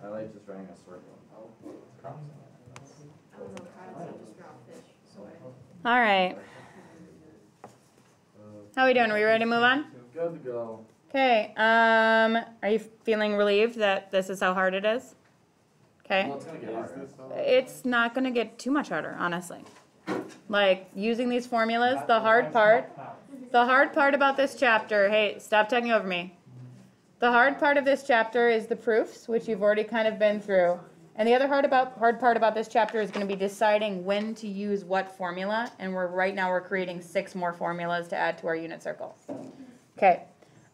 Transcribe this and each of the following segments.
I like just writing a circle. All right. How are we doing? Are we ready to move on? Good to go. Okay. Are you feeling relieved that this is how hard it is? Okay. Well, it's gonna get harder. It's not going to get too much harder, honestly. Like, using these formulas, the hard part about this chapter, hey, stop talking over me. The hard part of this chapter is the proofs, which you've already kind of been through. And the other hard part about this chapter is going to be deciding when to use what formula. And right now we're creating 6 more formulas to add to our unit circle. Okay.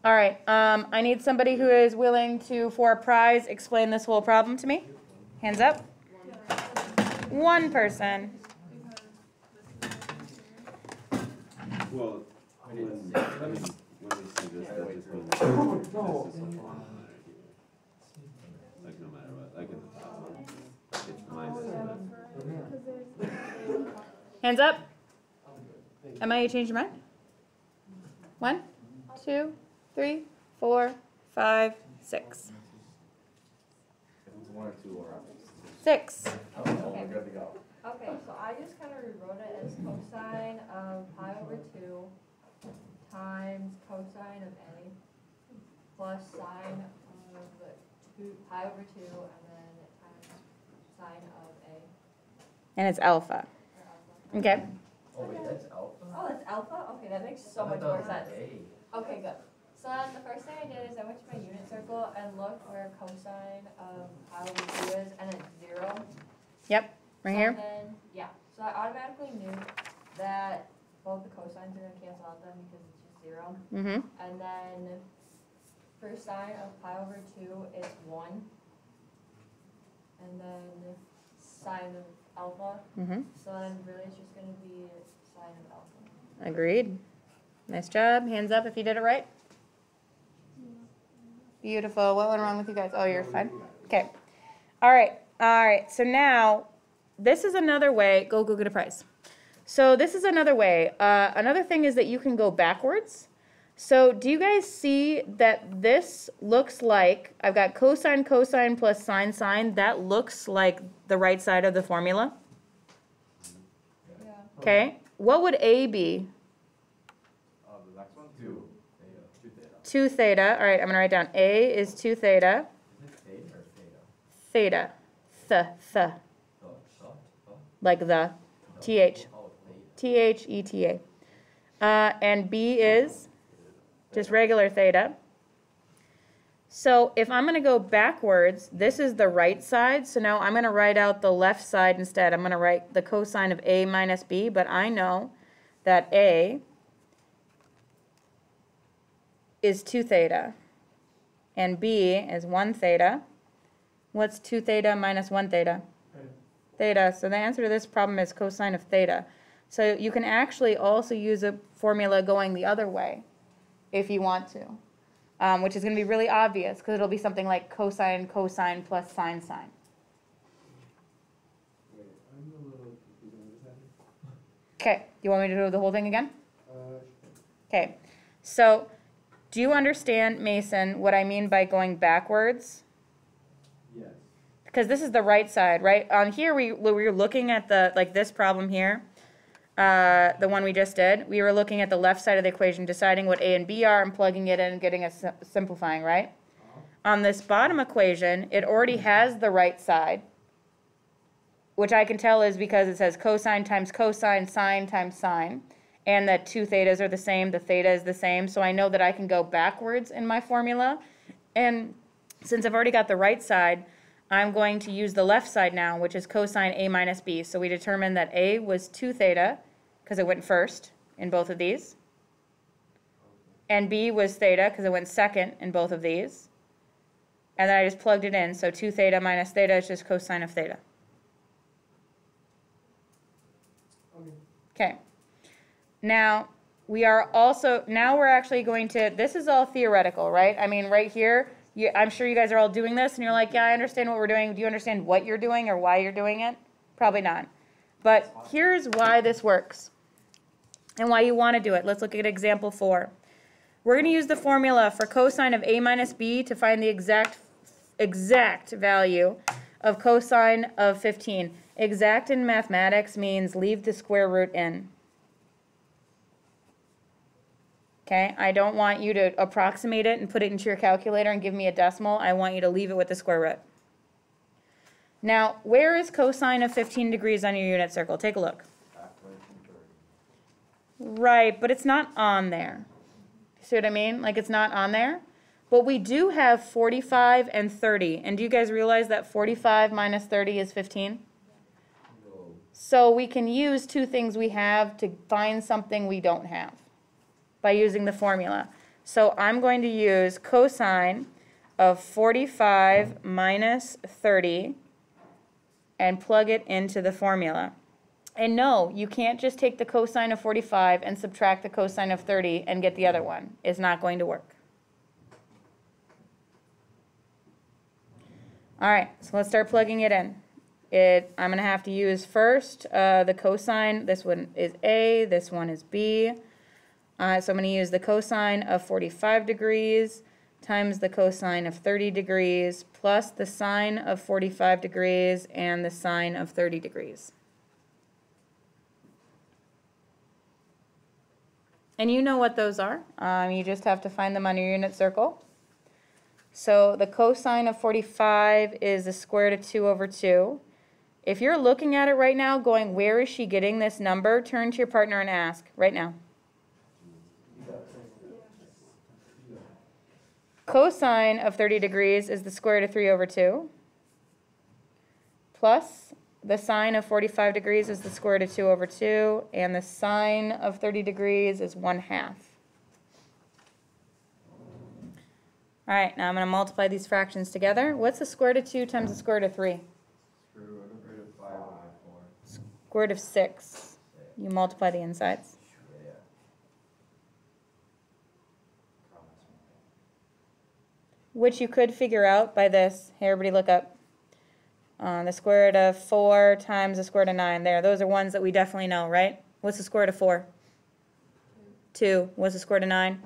All right. I need somebody who is willing to, for a prize, explain this whole problem to me. Hands up. One person. Well, when we see this, that just means like no matter what, like in the top one, it's minus one. Hands up. Emma, you changed your mind? 1, 2, 3, 4, 5, 6. If it's 1 or 2 or 6. okay, we're good to go. Okay, so I just kind of rewrote it as cosine of pi over 2 times cosine of a plus sine of pi over 2 and then times sine of a. And it's alpha. Okay. Oh wait, that's alpha? Oh, that's alpha? Okay, that makes so much more sense. Okay, good. So then the first thing I did is I went to my unit circle and looked where cosine of pi over 2 is, and it's 0. Yep. Right here. And then, yeah, so I automatically knew that both the cosines are going to cancel out then because it's just 0. Mm-hmm. And then for sine of pi over 2, it's 1. And then sine of alpha. Mm-hmm. So then really it's just going to be sine of alpha. Agreed. Nice job. Hands up if you did it right. Beautiful. What went wrong with you guys? Oh, you're fine. Okay. All right. All right. So now, this is another way. Go get a prize. So this is another way. Another thing is that you can go backwards. So do you guys see that this looks like, I've got cosine, cosine plus sine, sine. That looks like the right side of the formula. Yeah. Okay. What would A be? The next one? 2 theta. 2 theta. All right, I'm going to write down A is 2 theta. Is it theta or Theta. theta? Th. Like the. TH. THETA. And B is just regular theta. So if I'm going to go backwards, this is the right side. So now I'm going to write out the left side instead. I'm going to write the cosine of A minus B, but I know that A is 2 theta and B is 1 theta. What's 2 theta minus 1 theta? Theta. So the answer to this problem is cosine of theta. So you can actually also use a formula going the other way if you want to, which is going to be really obvious because it'll be something like cosine, cosine plus sine, sine. Wait, I'm a little confused on this happening. Okay, you want me to do the whole thing again? Okay, so do you understand, Mason, what I mean by going backwards? Yes. Because this is the right side, right? On here, we were looking at this problem here, the one we just did. We were looking at the left side of the equation, deciding what A and B are and plugging it in and getting a simplifying, right? On this bottom equation, it already has the right side, which I can tell is because it says cosine times cosine, sine times sine, and that 2 thetas are the same, the theta is the same, so I know that I can go backwards in my formula. And since I've already got the right side, I'm going to use the left side now, which is cosine A minus B. So we determined that A was 2 theta, because it went first in both of these. And B was theta, because it went second in both of these. And then I just plugged it in, so 2 theta minus theta is just cosine of theta. Okay. Now, we're actually going to, this is all theoretical, right? I mean, right here, I'm sure you guys are all doing this, and you're like, yeah, I understand what we're doing. Do you understand what you're doing or why you're doing it? Probably not. But here's why this works and why you want to do it. Let's look at example 4. We're going to use the formula for cosine of A minus B to find the exact exact value of cosine of 15. Exact in mathematics means leave the square root in. Okay, I don't want you to approximate it and put it into your calculator and give me a decimal. I want you to leave it with the square root. Now, where is cosine of 15 degrees on your unit circle? Take a look. Halfway from 30. Right, but it's not on there. See what I mean? Like, it's not on there. But we do have 45 and 30. And do you guys realize that 45 minus 30 is 15? No. So we can use two things we have to find something we don't have by using the formula. So I'm going to use cosine of 45 minus 30 and plug it into the formula. And no, you can't just take the cosine of 45 and subtract the cosine of 30 and get the other one. It's not going to work. All right, so let's start plugging it in. I'm going to have to use first the cosine. This one is A, this one is B. So I'm going to use the cosine of 45 degrees times the cosine of 30 degrees plus the sine of 45 degrees and the sine of 30 degrees. And you know what those are. You just have to find them on your unit circle. So the cosine of 45 is the square root of 2 over 2. If you're looking at it right now going, where is she getting this number? Turn to your partner and ask right now. Cosine of 30 degrees is the square root of 3 over 2. Plus the sine of 45 degrees is the square root of 2 over 2. And the sine of 30 degrees is 1/2. All right, now I'm going to multiply these fractions together. What's the square root of 2 times the square root of 3? Square root of 5 over 4. Square root of 6. You multiply the insides. Yeah. Which you could figure out by this. Hey, everybody look up. The square root of 4 times the square root of 9. There, those are ones that we definitely know, right? What's the square root of 4? 2. What's the square root of 9?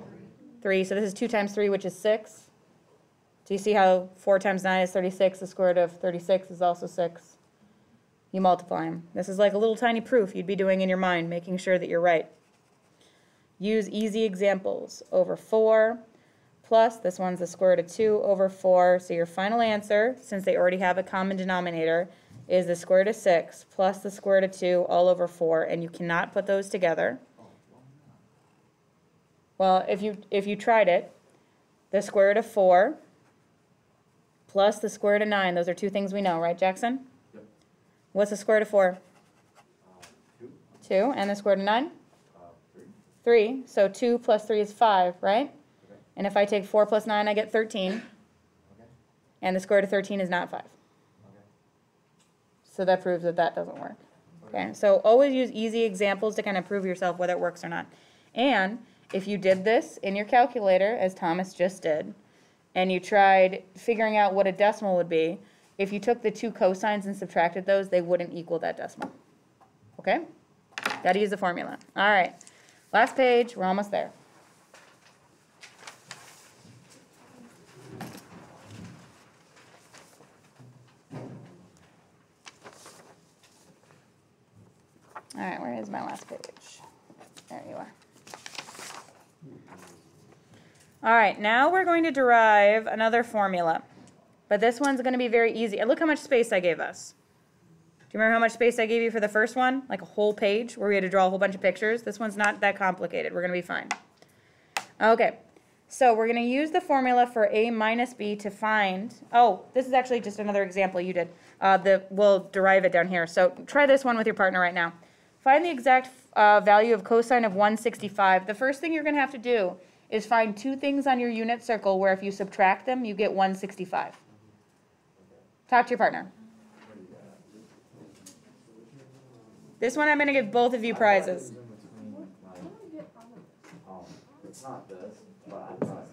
3. So this is 2 times 3, which is 6. Do you see how 4 times 9 is 36? The square root of 36 is also 6. You multiply them. This is like a little tiny proof you'd be doing in your mind, making sure that you're right. Use easy examples. Over 4 plus, this one's the square root of 2 over 4. So your final answer, since they already have a common denominator, is the square root of 6 plus the square root of 2 all over 4. And you cannot put those together. Well, if you tried it, the square root of 4 plus the square root of 9, those are two things we know, right, Jackson? Yep. What's the square root of 4? 2. 2, and the square root of 9? 3. 3, so 2 plus 3 is 5, right? Okay. And if I take 4 plus 9, I get 13, Okay. and the square root of 13 is not 5. Okay. So that proves that that doesn't work. Okay, so always use easy examples to kind of prove yourself whether it works or not. And if you did this in your calculator, as Thomas just did, and you tried figuring out what a decimal would be, if you took the two cosines and subtracted those, they wouldn't equal that decimal. Okay? Got to use the formula. All right. Last page. We're almost there. All right, where is my last page? There you are. All right, now we're going to derive another formula. But this one's going to be very easy. And look how much space I gave us. Do you remember how much space I gave you for the first one? Like a whole page where we had to draw a whole bunch of pictures. This one's not that complicated. We're going to be fine. Okay, so we're going to use the formula for a minus b to find, oh, this is actually just another example you did. We'll derive it down here. So try this one with your partner right now. Find the exact value of cosine of 165. The first thing you're going to have to do is find two things on your unit circle where if you subtract them, you get 165. Talk to your partner. This one I'm going to give both of you prizes. It's not this, but I'm trying